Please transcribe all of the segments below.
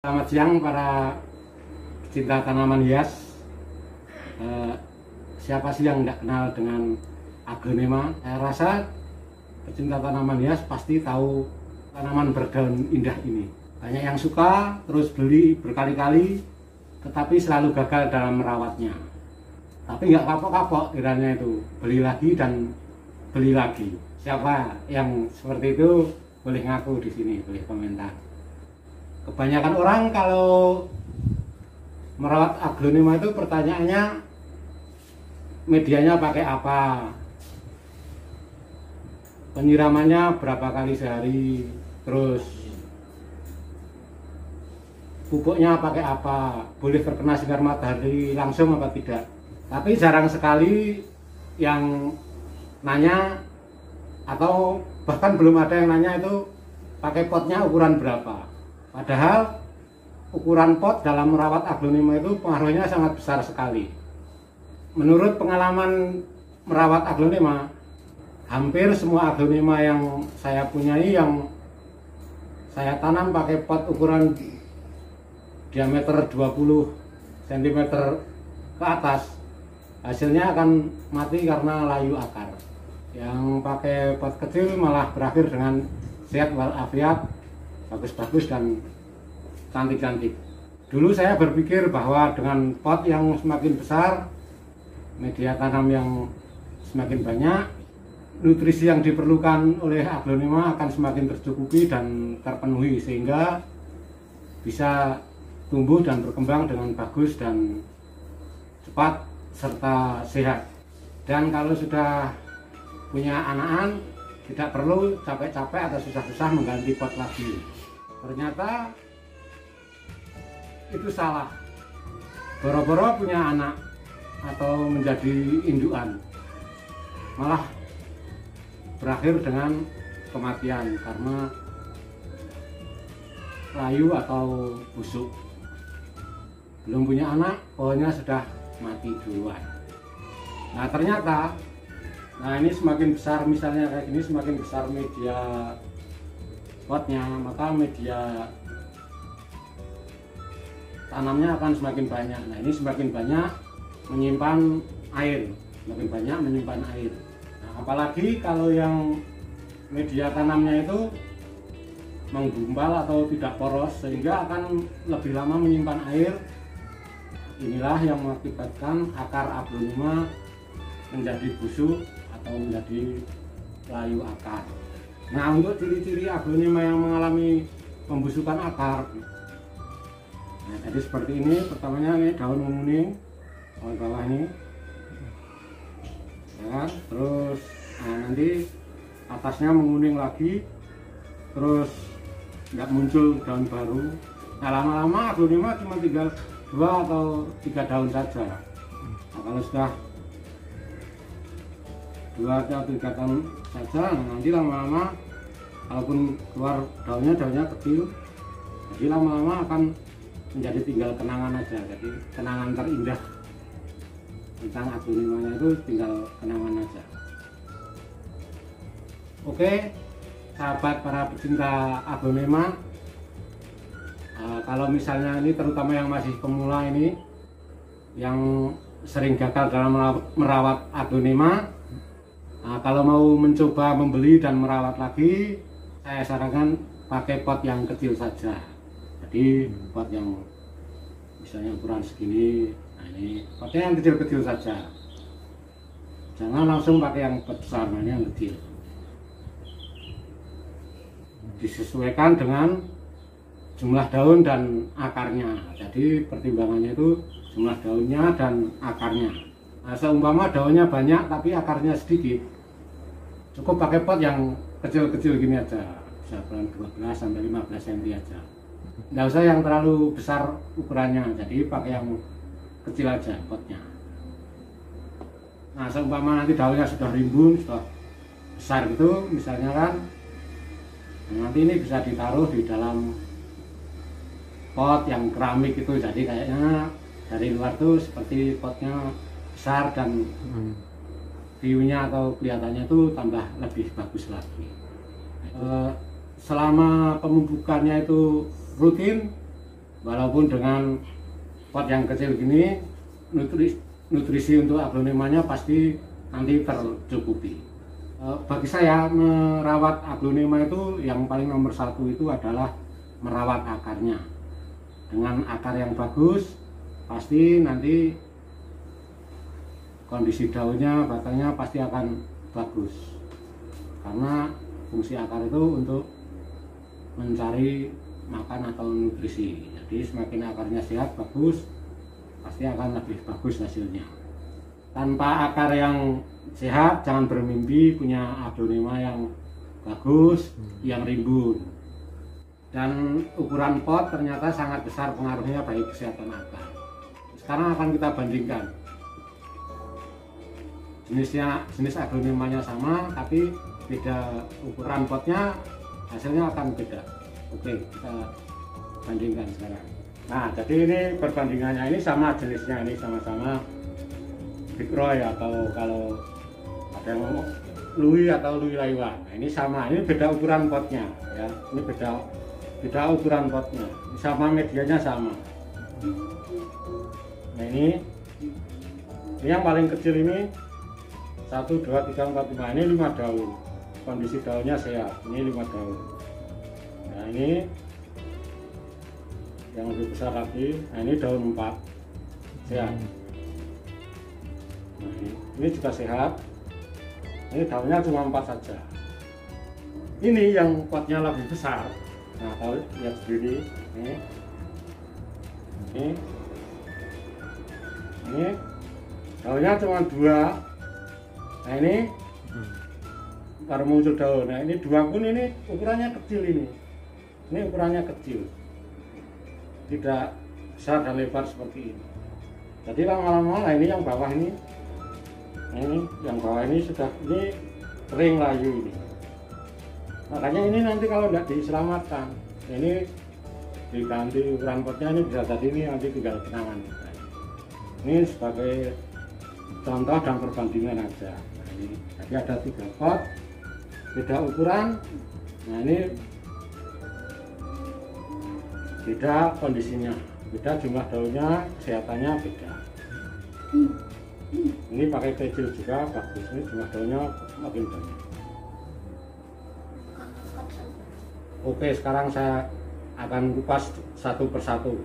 Selamat siang para pecinta tanaman hias. Siapa sih yang tidak kenal dengan aglonema? Saya rasa pecinta tanaman hias pasti tahu tanaman berdaun indah ini. Banyak yang suka, terus beli berkali-kali, tetapi selalu gagal dalam merawatnya. Tapi nggak kapok-kapok kiranya itu, beli lagi dan beli lagi. Siapa yang seperti itu boleh ngaku di sini, boleh komentar. Kebanyakan orang kalau merawat aglonema itu pertanyaannya medianya pakai apa, penyiramannya berapa kali sehari, terus pupuknya pakai apa, boleh terkena sinar matahari langsung apa tidak. Tapi jarang sekali yang nanya, atau bahkan belum ada yang nanya itu pakai potnya ukuran berapa. Padahal ukuran pot dalam merawat aglonema itu pengaruhnya sangat besar sekali. Menurut pengalaman merawat aglonema, hampir semua aglonema yang saya punyai, yang saya tanam pakai pot ukuran diameter 20 cm ke atas, hasilnya akan mati karena layu akar. Yang pakai pot kecil malah berakhir dengan sehat walafiat, bagus-bagus dan cantik-cantik. Dulu saya berpikir bahwa dengan pot yang semakin besar, media tanam yang semakin banyak, nutrisi yang diperlukan oleh aglonema akan semakin tercukupi dan terpenuhi, sehingga bisa tumbuh dan berkembang dengan bagus dan cepat serta sehat. Dan kalau sudah punya anakan, tidak perlu capek-capek atau susah-susah mengganti pot lagi. Ternyata itu salah. Boro-boro punya anak atau menjadi indukan, malah berakhir dengan kematian karena layu atau busuk. Belum punya anak, pohonnya sudah mati duluan. Nah ternyata, ini semakin besar, misalnya kayak gini, semakin besar media potnya, maka media tanamnya akan semakin banyak. Nah ini semakin banyak menyimpan air, semakin banyak menyimpan air. Nah, apalagi kalau yang media tanamnya itu menggumpal atau tidak poros, sehingga akan lebih lama menyimpan air. Inilah yang mengakibatkan akar aglonema menjadi busuk atau menjadi layu akar. Nah untuk ciri-ciri aglonema yang mengalami pembusukan akar, nah jadi seperti ini. Pertamanya ini daun menguning, daun bawah ini ya, terus nanti atasnya menguning lagi, terus nggak muncul daun baru. Nah lama-lama aglonema cuma tinggal 2 atau 3 daun saja. Nah kalau sudah 2 atau 3 tahun saja, nanti lama-lama kalaupun keluar daunnya kecil, jadi lama-lama akan menjadi tinggal kenangan aja. Jadi kenangan terindah tentang aglonemanya itu tinggal kenangan aja. Oke sahabat para pecinta aglonema, kalau misalnya ini terutama yang masih pemula ini, yang sering gagal dalam merawat aglonema, kalau mau mencoba membeli dan merawat lagi, saya sarankan pakai pot yang kecil saja. Jadi pot yang misalnya ukuran segini, nah ini potnya yang kecil-kecil saja. Jangan langsung pakai yang besar, nah ini yang kecil. Disesuaikan dengan jumlah daun dan akarnya. Jadi pertimbangannya itu jumlah daunnya dan akarnya. Nah, seumpama daunnya banyak tapi akarnya sedikit, cukup pakai pot yang kecil-kecil gini aja, bisa ukuran 12 sampai 15 cm aja. Nggak usah yang terlalu besar ukurannya, jadi pakai yang kecil aja potnya. Nah seumpama nanti daunnya sudah rimbun, sudah besar gitu misalnya kan, nanti ini bisa ditaruh di dalam pot yang keramik itu, jadi kayaknya dari luar tuh seperti potnya besar dan view-nya atau kelihatannya itu tambah lebih bagus lagi. Selama pemupukannya itu rutin, walaupun dengan pot yang kecil gini, nutrisi untuk aglonemanya pasti nanti tercukupi. Bagi saya merawat aglonema itu yang paling nomor satu itu adalah merawat akarnya. Dengan akar yang bagus, pasti nanti kondisi daunnya, batangnya pasti akan bagus. Karena fungsi akar itu untuk mencari makan atau nutrisi. Jadi semakin akarnya sehat, bagus, pasti akan lebih bagus hasilnya. Tanpa akar yang sehat, jangan bermimpi punya aglonema yang bagus, yang rimbun. Dan ukuran pot ternyata sangat besar pengaruhnya bagi kesehatan akar. Sekarang akan kita bandingkan. Jenis aglonemanya sama, tapi beda ukuran potnya, hasilnya akan beda. Oke, kita bandingkan sekarang. Nah, jadi ini perbandingannya ini sama jenisnya, ini sama-sama Big Roy atau kalau ada yang Louis atau Louis Laiwa. Nah, ini sama, ini beda ukuran potnya ya. Ini beda ukuran potnya. Sama medianya sama. Nah, ini yang paling kecil ini 1, 2, 3, 4, 5. Ini 5 daun. Kondisi daunnya sehat. Ini 5 daun. Nah, ini yang lebih besar lagi. Nah, ini daun 4 sehat. Nah, ini juga sehat. Ini daunnya cuma 4 saja. Ini yang potnya lebih besar. Nah, kalau lihat sendiri, ini daunnya cuma 2. Nah, ini baru muncul daun. Nah, ini 2 pun ini ukurannya kecil ini. Ini ukurannya kecil. Tidak besar dan lebar seperti ini. Jadi lama-lama, nah ini yang bawah ini. Nah, ini yang bawah ini sudah ini kering layu ini. Makanya ini nanti kalau tidak diselamatkan, ini diganti ukuran potnya, ini bisa jadi ini nanti tinggal kenangan. Ini sebagai contoh dan perbandingan aja. Nah, ini jadi ada 3 pot, beda ukuran. Nah, ini beda kondisinya, beda jumlah daunnya, kesehatannya beda. Ini pakai kecil juga bagus, ini jumlah daunnya makin banyak. Oke, sekarang saya akan kupas satu persatu.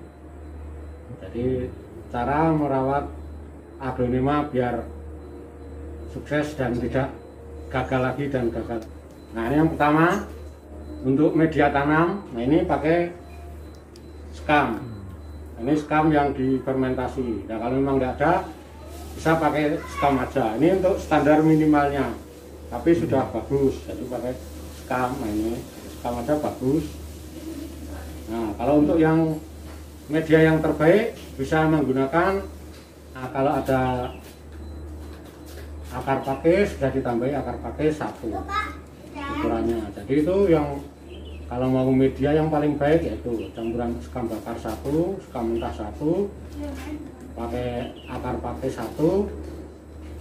Jadi cara merawat aglonema biar sukses dan tidak gagal lagi dan gagal. Nah, ini yang pertama untuk media tanam. Nah, ini pakai skam. Ini skam yang difermentasi. Nah, kalau memang tidak ada, bisa pakai skam aja. Ini untuk standar minimalnya, tapi sudah bagus. Jadi pakai skam. Nah, ini skam aja bagus. Nah, kalau untuk yang media yang terbaik bisa menggunakan, nah, kalau ada akar pakis sudah ditambahi akar pakis 1 ukurannya. Jadi itu yang kalau mau media yang paling baik yaitu campuran skam bakar 1, skam mentah 1, pakai akar pakis 1,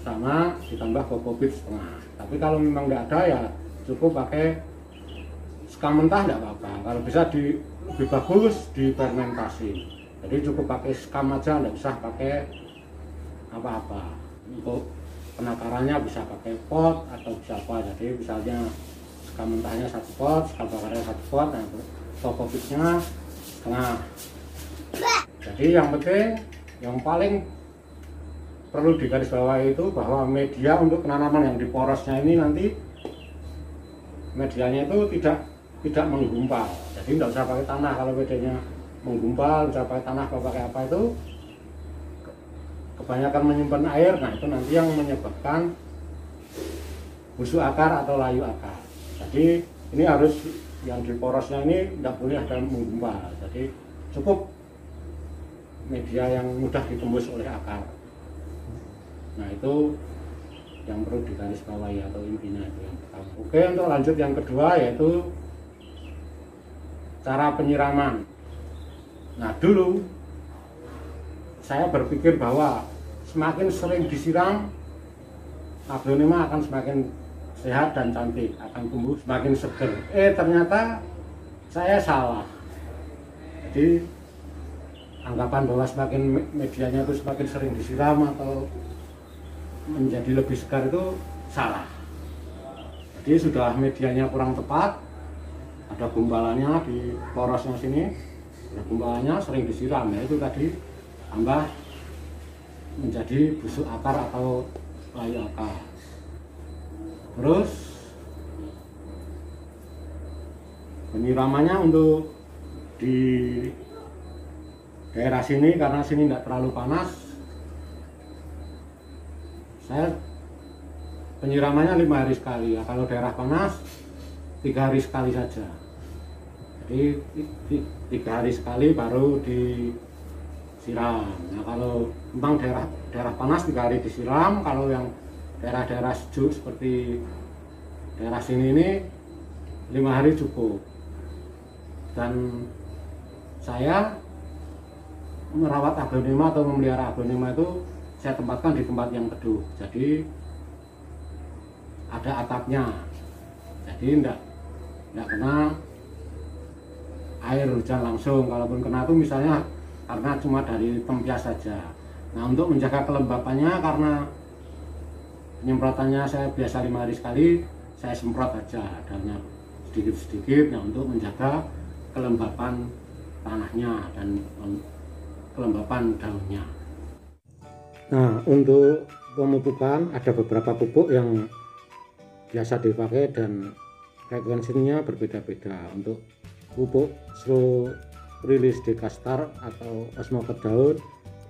sama ditambah kokopit setengah. Tapi kalau memang tidak ada ya cukup pakai skam mentah, tidak apa-apa. Kalau bisa lebih bagus difermentasi. Jadi cukup pakai skam aja, tidak usah pakai apa-apa. Untuk penakarannya bisa pakai pot atau bisa apa. Jadi misalnya skam mentahnya 1 pot, skam bakarnya 1 pot, nah kokopitnya setengah. Jadi yang penting, yang paling perlu digarisbawahi itu bahwa media untuk penanaman yang di porosnya ini nanti medianya itu tidak menggumpal. Jadi tidak usah pakai tanah. Kalau medianya menggumpal, bisa pakai tanah atau pakai apa itu kebanyakan menyimpan air. Nah, itu nanti yang menyebabkan busuk akar atau layu akar. Jadi ini harus yang di porosnya ini tidak boleh ada menggumpal. Jadi cukup media yang mudah ditembus oleh akar. Nah, itu yang perlu digarisbawahi atau intinya itu yang pertama. Oke, untuk lanjut yang kedua yaitu cara penyiraman. Nah, dulu saya berpikir bahwa semakin sering disiram aglonema akan semakin sehat dan cantik, akan tumbuh semakin seger. Ternyata saya salah. Jadi anggapan bahwa semakin medianya itu semakin sering disiram atau menjadi lebih segar itu salah. Jadi sudah medianya kurang tepat, ada gumbalannya di porosnya sini, ada gumbalannya sering disiram, ya itu tadi tambah menjadi busuk akar atau layu akar. Terus penyiramannya untuk di daerah sini, karena sini tidak terlalu panas, saya penyiramannya 5 hari sekali. Ya, kalau daerah panas 3 hari sekali saja. Jadi 3 hari sekali baru disiram. Nah, kalau memang daerah panas 3 hari disiram. Kalau yang daerah-daerah sejuk seperti daerah sini ini 5 hari cukup. Dan saya merawat aglonema atau memelihara aglonema itu saya tempatkan di tempat yang teduh. Jadi ada atapnya, jadi tidak kena air hujan langsung. Kalaupun kena itu misalnya karena cuma dari tempias saja. Nah, untuk menjaga kelembapannya, karena penyemprotannya saya biasa 5 hari sekali, saya semprot aja adanya sedikit-sedikit. Nah, untuk menjaga kelembapan tanahnya dan kelembapan daunnya. Nah, untuk pemupukan ada beberapa pupuk yang biasa dipakai dan frekuensinya berbeda-beda. Untuk pupuk slow release dekastar atau osmo ke daun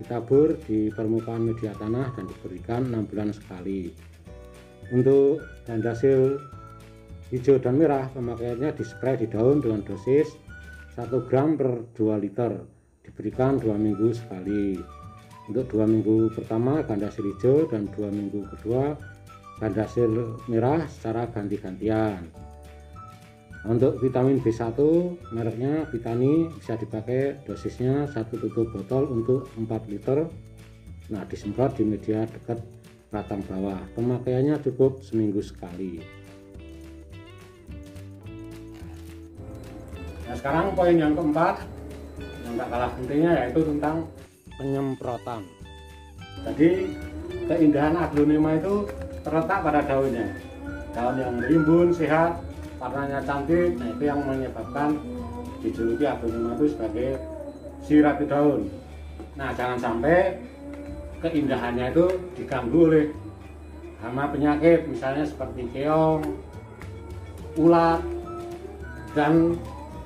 ditabur di permukaan media tanah dan diberikan 6 bulan sekali. Untuk gandasil hijau dan merah, pemakaiannya dispray di daun dengan dosis 1 gram per 2 liter, diberikan 2 minggu sekali. Untuk 2 minggu pertama gandasil hijau dan 2 minggu kedua gandasil merah secara ganti-gantian. Untuk vitamin B1 mereknya Vitani, bisa dipakai dosisnya 1 tutup botol untuk 4 liter. Nah, disemprot di media dekat batang bawah. Pemakaiannya cukup seminggu sekali. Nah, sekarang poin yang keempat yang tak kalah pentingnya yaitu tentang penyemprotan. Jadi keindahan aglonema itu terletak pada daunnya. Daun yang rimbun, sehat, warnanya cantik, nah itu yang menyebabkan dijuluki aglonema itu sebagai si ratu daun. Nah, jangan sampai keindahannya itu diganggu oleh hama penyakit, misalnya seperti keong, ulat, dan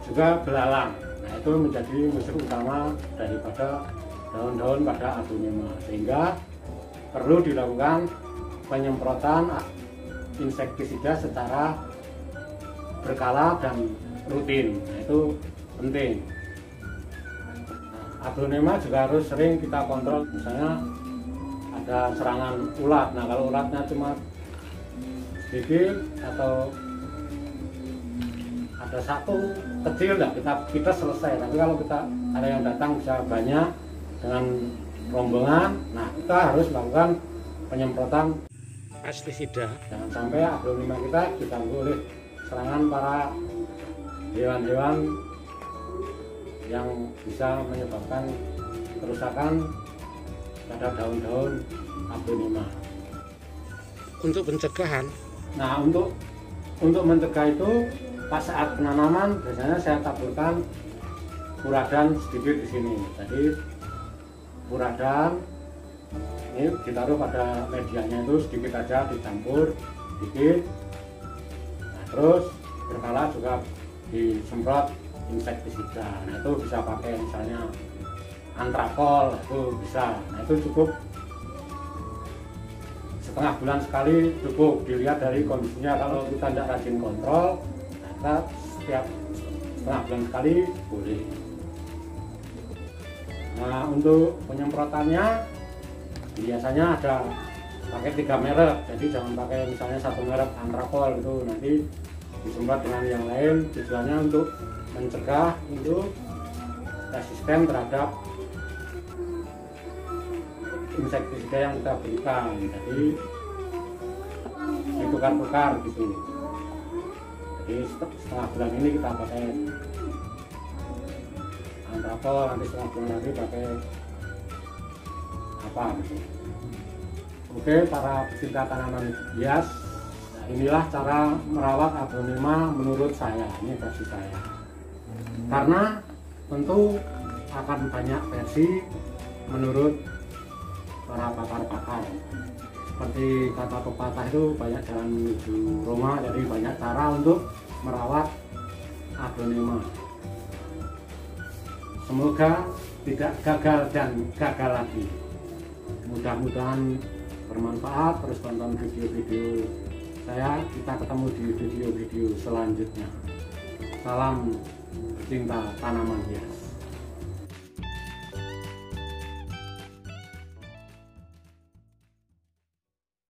juga belalang. Nah, itu menjadi musuh utama daripada daun-daun pada aglonema, sehingga perlu dilakukan penyemprotan insektisida secara berkala dan rutin. Nah, itu penting. Nah, aglonema juga harus sering kita kontrol, misalnya ada serangan ulat. Nah, kalau ulatnya cuma sedikit atau ada satu kecil, nah kita selesai. Tapi kalau kita ada yang datang bisa banyak dengan rombongan, nah kita harus melakukan penyemprotan pestisida. Jangan sampai aglonema kita diganggu oleh serangan para hewan-hewan yang bisa menyebabkan kerusakan pada daun-daun aglonema. Untuk pencegahan, nah untuk mencegah itu pas saat penanaman biasanya saya taburkan furadan sedikit di sini. Jadi furadan ini ditaruh pada medianya itu sedikit aja, dicampur sedikit. Nah, terus berkala juga disemprot insektisida. Nah, itu bisa pakai misalnya antrakol, itu bisa. Nah, itu cukup setengah bulan sekali, cukup. Dilihat dari kondisinya. Kalau kita tidak rajin kontrol, nah kita setiap setengah bulan sekali boleh. Nah, untuk penyemprotannya biasanya ada pakai 3 merek, jadi jangan pakai misalnya 1 merek antrakol gitu, nanti disemprot dengan yang lain. Tujuannya untuk mencegah itu resisten terhadap insektisida yang kita berikan, jadi ditukar-tukar gitu. Jadi setengah bulan ini kita pakai rapol, nanti setengah bulan lagi pakai apa gitu. Oke, para pecinta tanaman hias, nah inilah cara merawat aglonema menurut saya, ini versi saya. Karena tentu akan banyak versi menurut para pakar-pakar. Seperti kata pepatah itu banyak jalan menuju Roma, jadi banyak cara untuk merawat aglonema. Semoga tidak gagal dan gagal lagi. Mudah-mudahan bermanfaat. Terus tonton video-video saya, kita ketemu di video-video selanjutnya. Salam pecinta tanaman hias.